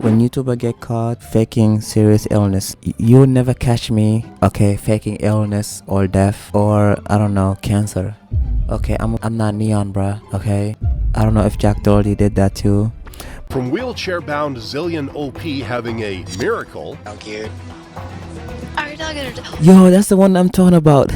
when YouTuber get caught faking serious illness, you would never catch me, okay, faking illness or death or I don't know, cancer. Okay, I'm not Neon, bruh. Okay, I don't know if Jack Doherty did that too. From wheelchair-bound Zillion OP having a miracle. How cute. Are you not gonna? Yo, that's the one I'm talking about.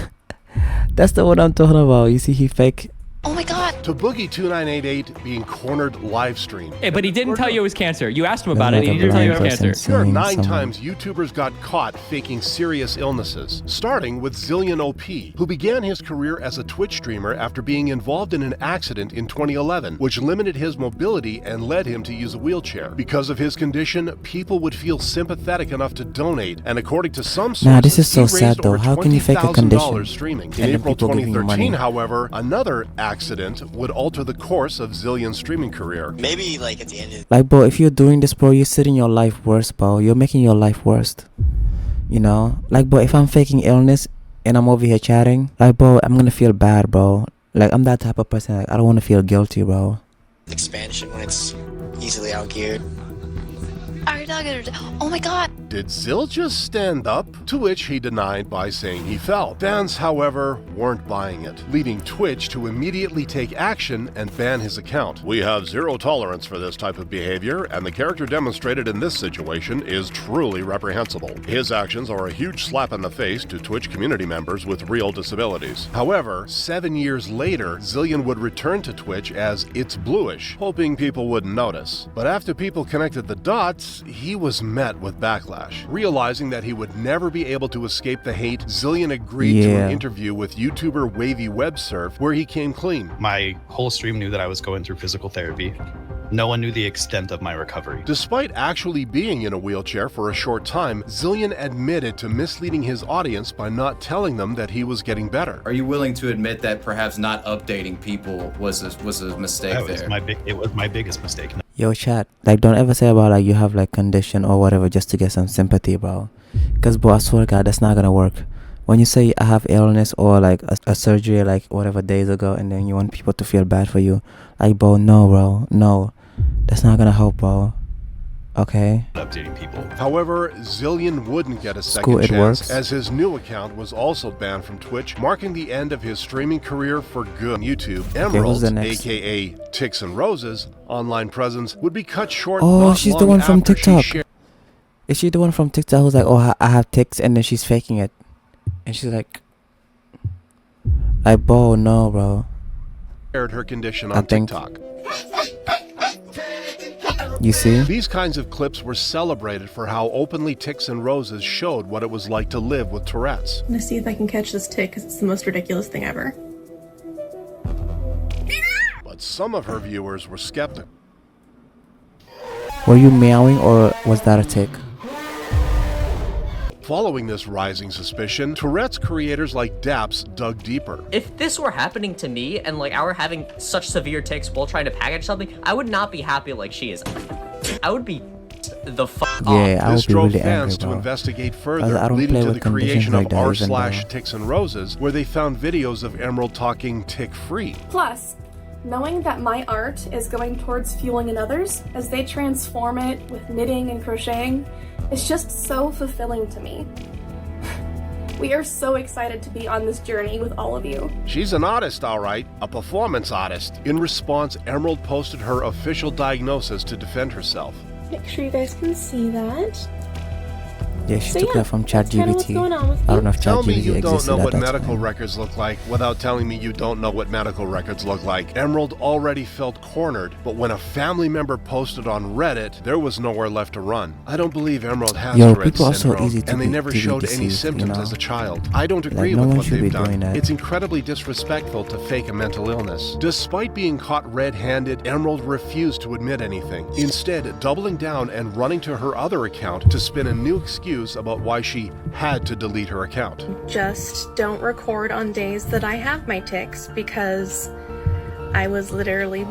That's the one I'm talking about. You see, he fake. Oh my god. To Boogie2988 being cornered live stream. Hey, but he didn't tell you it was cancer. You asked him about That's it, and like he a didn't tell you it blind was person cancer. There are seeing 9 someone. times YouTubers got caught faking serious illnesses, starting with Zillion OP, who began his career as a Twitch streamer after being involved in an accident in 2011, which limited his mobility and led him to use a wheelchair. Because of his condition, people would feel sympathetic enough to donate, and according to some sources, Nah, this is so he sad raised though. over How can you fake a $20,000 condition? streaming. And In then April people giving you 2013, money? however, another accident would alter the course of Zillion's streaming career. Maybe like at the end of Like, bro, if you're doing this, bro, you're setting your life worse, bro. You're making your life worse. You know? Like, bro, if I'm faking illness and I'm over here chatting, like, bro, I'm gonna feel bad, bro. Like, I'm that type of person. Like, I don't want to feel guilty, bro. expansion when it's easily out geared. Are you not gonna? Oh my god. Did Zill just stand up? To which he denied by saying he fell. Fans, however, weren't buying it, leading Twitch to immediately take action and ban his account. We have zero tolerance for this type of behavior, and the character demonstrated in this situation is truly reprehensible. His actions are a huge slap in the face to Twitch community members with real disabilities. However, 7 years later, Zillion would return to Twitch as It's Bluish, hoping people wouldn't notice. But after people connected the dots, he was met with backlash. Realizing that he would never be able to escape the hate, Zillion agreed to an interview with YouTuber Wavy Websurf, where he came clean. My whole stream knew that I was going through physical therapy. No one knew the extent of my recovery. Despite actually being in a wheelchair for a short time, Zillion admitted to misleading his audience by not telling them that he was getting better. Are you willing to admit that perhaps not updating people was a mistake That was there? it was my biggest mistake. Yo, chat, like, don't ever say about, like, you have, like, condition or whatever just to get some sympathy, bro. Because, bro, I swear to God, that's not gonna work. When you say I have illness or, like, a surgery, like, whatever days ago, and then you want people to feel bad for you, like, bro, no. That's not gonna help, bro. Okay? Updating people. However, Zillion wouldn't get a second Cool, it chance, works. as his new account was also banned from Twitch, marking the end of his streaming career for good. On YouTube, Emerald's, the next? aka Ticks and Roses, online presence would be cut short. Oh, not she's the long one from after she TikTok. shared Is she the one from TikTok who's like, oh, I have tics, and then she's faking it? And she's like, bro, no, bro. her condition I on think- TikTok. You see? These kinds of clips were celebrated for how openly Ticks and Roses showed what it was like to live with Tourette's. I'm gonna see if I can catch this tick because it's the most ridiculous thing ever. But some of her viewers were skeptical. Were you meowing or was that a tick? Following this rising suspicion, Tourette's creators like Daps dug deeper. If this were happening to me and like I were having such severe tics while trying to package something, I would not be happy like she is. I would be the fuck off. Yeah, I This would be drove really fans angry, to bro. investigate I further, don't leading play to with the conditions creation like of that even, bro. r/Ticks and Roses, where they found videos of Emerald talking tick-free. Plus, knowing that my art is going towards fueling another's as they transform it with knitting and crocheting is just so fulfilling to me. We are so excited to be on this journey with all of you. She's an artist, all right, a performance artist. In response, Emerald posted her official diagnosis to defend herself. Make sure you guys can see that. Yeah, she So took yeah, that from that's kinda what's ChatGPT. going on with I don't know if Tell me ChatGPT you don't existed know at what that medical time. records look like without telling me you don't know what medical records look like. Emerald already felt cornered, but when a family member posted on Reddit, there was nowhere left to run. I don't believe Emerald has Yo, Tourette's people are so syndrome, easy to and they be- never to be showed any deceived, symptoms you know? as a child. I don't agree no with one what should they've be done. doing that. It's incredibly disrespectful to fake a mental illness. Despite being caught red-handed, Emerald refused to admit anything, instead doubling down and running to her other account to spin a new excuse about why she had to delete her account. Just don't record on days that I have my tics because I was literally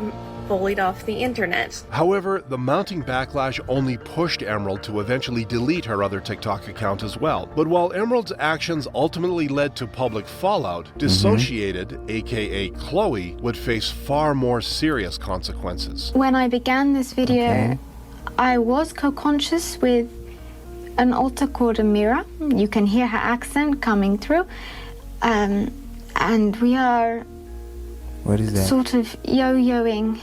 bullied off the internet. However, the mounting backlash only pushed Emerald to eventually delete her other TikTok account as well. But while Emerald's actions ultimately led to public fallout, Dissociated, aka Chloe, would face far more serious consequences. When I began this video, Okay. I was co-conscious with an alter called Amira. You can hear her accent coming through. And we are What is that? sort of yo-yoing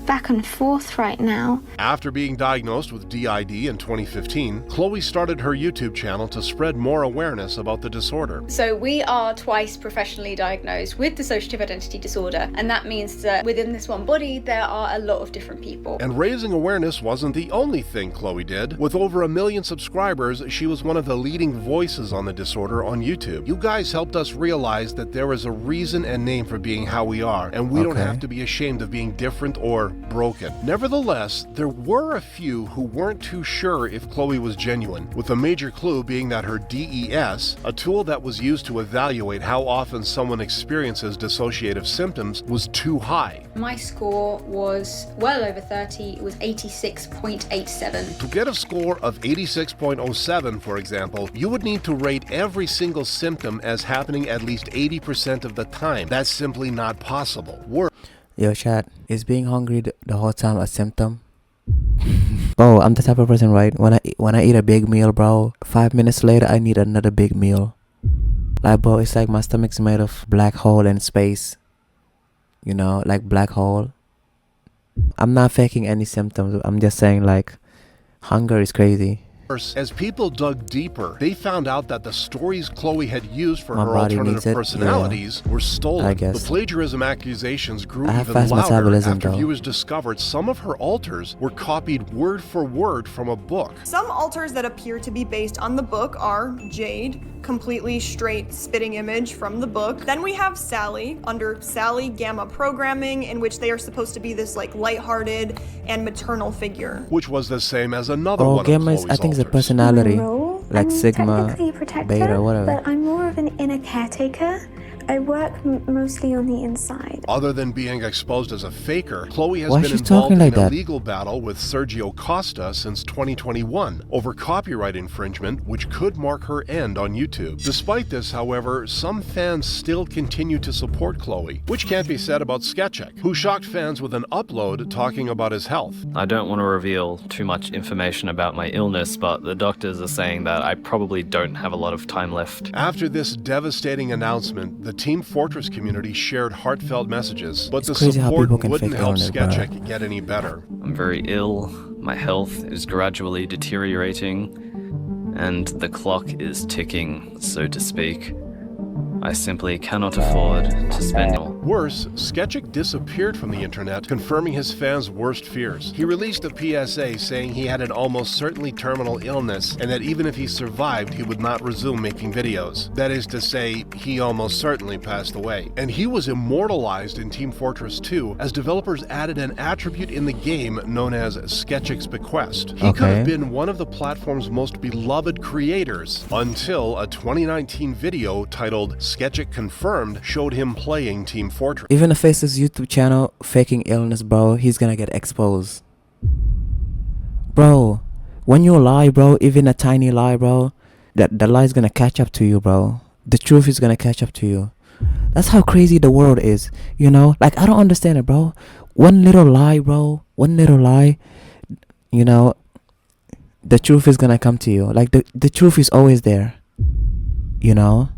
back and forth right now. After being diagnosed with DID in 2015, Chloe started her YouTube channel to spread more awareness about the disorder. So we are twice professionally diagnosed with dissociative identity disorder, and that means that within this one body there are a lot of different people. And raising awareness wasn't the only thing Chloe did. With over 1 million subscribers, she was one of the leading voices on the disorder on YouTube. You guys helped us realize that there is a reason and name for being how we are, and we don't have to be ashamed of being different or broken. Nevertheless, there were a few who weren't too sure if Chloe was genuine, with a major clue being that her DES, a tool that was used to evaluate how often someone experiences dissociative symptoms, was too high. My score was well over 30, it was 86.87. To get a score of 86.07, for example, you would need to rate every single symptom as happening at least 80% of the time. That's simply not possible. Yo, chat, is being hungry the whole time a symptom? Bro, I'm the type of person, right? When I eat a big meal, bro, 5 minutes later I need another big meal. Like, bro, it's like my stomach's made of black hole and space. You know, like black hole. I'm not faking any symptoms. I'm just saying, like, hunger is crazy. As people dug deeper, they found out that the stories Chloe had used for My her body alternative needs it, personalities were stolen. I guess. The plagiarism accusations grew I have even fast louder metabolism, after though. viewers discovered some of her alters were copied word for word from a book. Some alters that appear to be based on the book are Jade, completely straight spitting image from the book. Then we have Sally, under Sally Gamma Programming, in which they are supposed to be this like lighthearted and maternal figure. Which was the same as another Oh, one Gamma of is, Chloe's I think, it's a alters. personality. Role, Like I'm Sigma, technically a protector, Beta, whatever. but I'm more of an inner caretaker. I work mostly on the inside. Other than being exposed as a faker, Chloe has Why been is she involved talking in like a that? legal battle with Sergio Costa since 2021 over copyright infringement, which could mark her end on YouTube. Despite this, however, some fans still continue to support Chloe, which can't be said about Sketchik, who shocked fans with an upload talking about his health. I don't want to reveal too much information about my illness, but the doctors are saying that I probably don't have a lot of time left. After this devastating announcement, the Team Fortress community shared heartfelt messages, but It's the crazy how support people can wouldn't fake help illness, bro. Sketchik get any better. I'm very ill, my health is gradually deteriorating, and the clock is ticking, so to speak. I simply cannot afford to spend it all. Worse, Sketchik disappeared from the internet, confirming his fans' worst fears. He released a PSA saying he had an almost certainly terminal illness, and that even if he survived, he would not resume making videos. That is to say, he almost certainly passed away. And he was immortalized in Team Fortress 2 as developers added an attribute in the game known as Sketchik's Bequest. He could have been one of the platform's most beloved creators until a 2019 video titled Sketchik Confirmed showed him playing Team Fortress. Even if Face's YouTube channel faking illness, bro, he's gonna get exposed. Bro, when you lie, bro, even a tiny lie, bro, the lie's gonna catch up to you, bro. The truth is gonna catch up to you. That's how crazy the world is, you know? Like, I don't understand it, bro. One little lie, bro, one little lie, you know, the truth is gonna come to you. Like, the truth is always there, you know?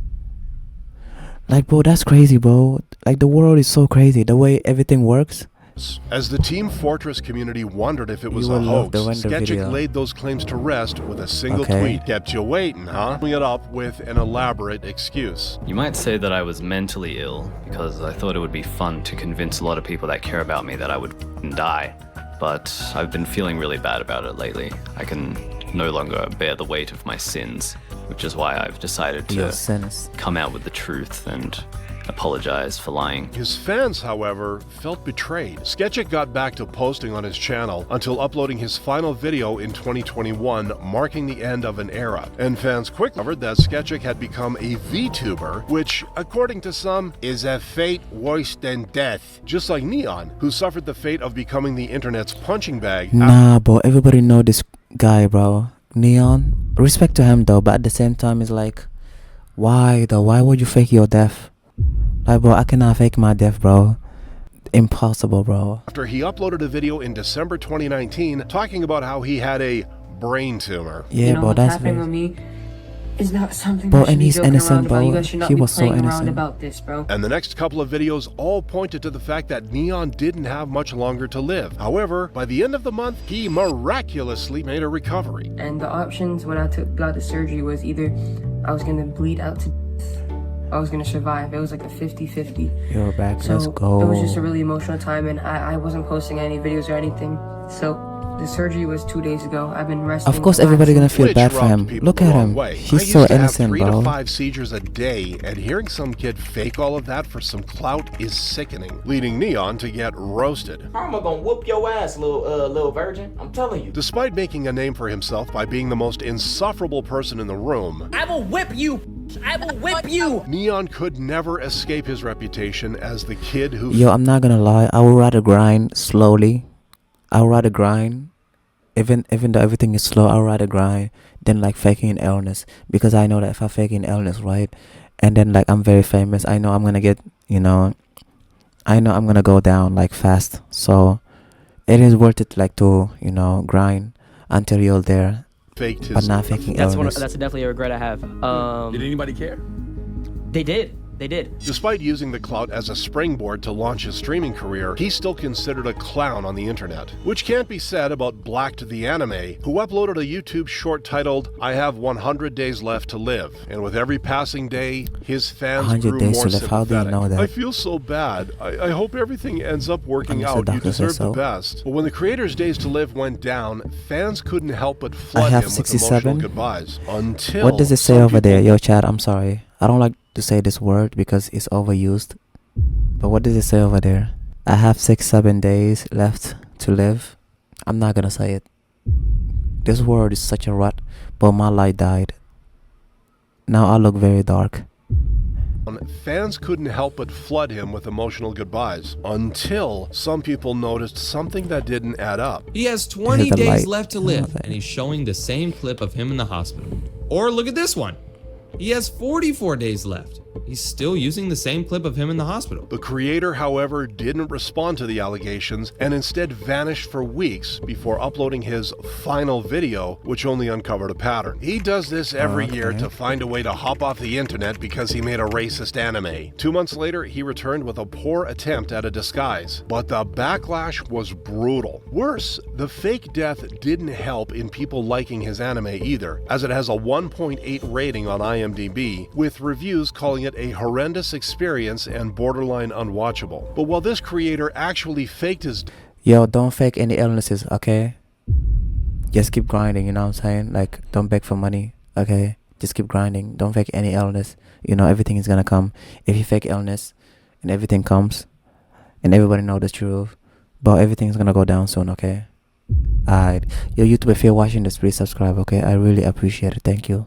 Like, bro, that's crazy, bro. Like, the world is so crazy, the way everything works. As the Team Fortress community wondered if it was You a will love hoax, the render Sketchik video. laid those claims to rest with a single Okay. tweet. Kept you waiting, huh? Following it up with an elaborate excuse. You might say that I was mentally ill because I thought it would be fun to convince a lot of people that care about me that I would die. But I've been feeling really bad about it lately. I can no longer bear the weight of my sins, which is why I've decided Your to sins. come out with the truth and apologize for lying. His fans, however, felt betrayed. Sketchik got back to posting on his channel until uploading his final video in 2021, marking the end of an era. And fans quickly discovered that Sketchik had become a VTuber, which, according to some, is a fate worse than death. Just like Neon, who suffered the fate of becoming the internet's punching bag. Nah, bro, everybody know this guy, bro. Neon. Respect to him, though, but at the same time, it's like, why, though? Why would you fake your death? Like, bro, I cannot fake my death, bro. Impossible, bro. After he uploaded a video in December 2019 talking about how he had a brain tumor. Yeah, bro, that's happening very... with me is not something Bro, we should and be he's joking innocent, around about. bro. You guys should not He be was so playing around innocent. about this, bro. And the next couple of videos all pointed to the fact that Neon didn't have much longer to live. However, by the end of the month, he miraculously made a recovery. And the options when I got the surgery was either I was gonna bleed out to death, I was gonna survive. It was like a 50-50. You're back, So let's go. it was just a really emotional time, and I wasn't posting any videos or anything. So the surgery was 2 days ago. I've been resting. Of course, everybody gonna feel Which bad for rubbed him. people Look the at wrong him. way. I He's used so to have innocent, 3 bro. to 5 seizures a day, and hearing some kid fake all of that for some clout is sickening, leading Neon to get roasted. I'm gonna whoop your ass, little virgin. I'm telling you. Despite making a name for himself by being the most insufferable person in the room, I will whip you. I will whip you. Neon could never escape his reputation as the kid who... Yo, I'm not gonna lie. I would rather grind slowly. I would rather grind. Even though everything is slow, I would rather grind than like faking an illness. Because I know that if I fake an illness, right, and then like I'm very famous, I know I'm gonna get, I know I'm gonna go down like fast. So it is worth it like to, grind until you're there. Faked his... But not faking illness. That's definitely a regret I have. Did anybody care? They did. They did. Despite using the clout as a springboard to launch his streaming career, he's still considered a clown on the internet. Which can't be said about Blacked the Anime, who uploaded a YouTube short titled, I Have 100 Days Left to Live. And with every passing day, his fans 100 grew days more to live. How do you sympathetic. know that? I feel so bad. I hope everything ends up working Unless the out. You doctor says deserve the so. best. But when the creator's days to live went down, fans couldn't help but I flood have him with 67. emotional goodbyes. Until What does it say some over there? people- Yo, chat, I'm sorry. I don't like to say this word because it's overused. But what does it say over there? I have 6-7 days left to live. I'm not gonna say it. This word is such a rut, but my light died. Now I look very dark. Fans couldn't help but flood him with emotional goodbyes until some people noticed something that didn't add up. He has 20 the days light. left to live, and he's showing the same clip of him in the hospital. Or look at this one. He has 44 days left. He's still using the same clip of him in the hospital. The creator, however, didn't respond to the allegations and instead vanished for weeks before uploading his final video, which only uncovered a pattern. He does this every year to find a way to hop off the internet because he made a racist anime. 2 months later, he returned with a poor attempt at a disguise, but the backlash was brutal. Worse, the fake death didn't help in people liking his anime either, as it has a 1.8 rating on IMDb, with reviews calling it a horrendous experience and borderline unwatchable. But while this creator actually faked his... Yo, don't fake any illnesses, okay? Just keep grinding, you know what I'm saying? Like, don't beg for money, okay? Just keep grinding. Don't fake any illness. Everything is gonna come. If you fake illness and everything comes and everybody know the truth, but everything's gonna go down soon, okay? Alright. Yo, YouTube, if you're watching this, please subscribe, okay? I really appreciate it. Thank you.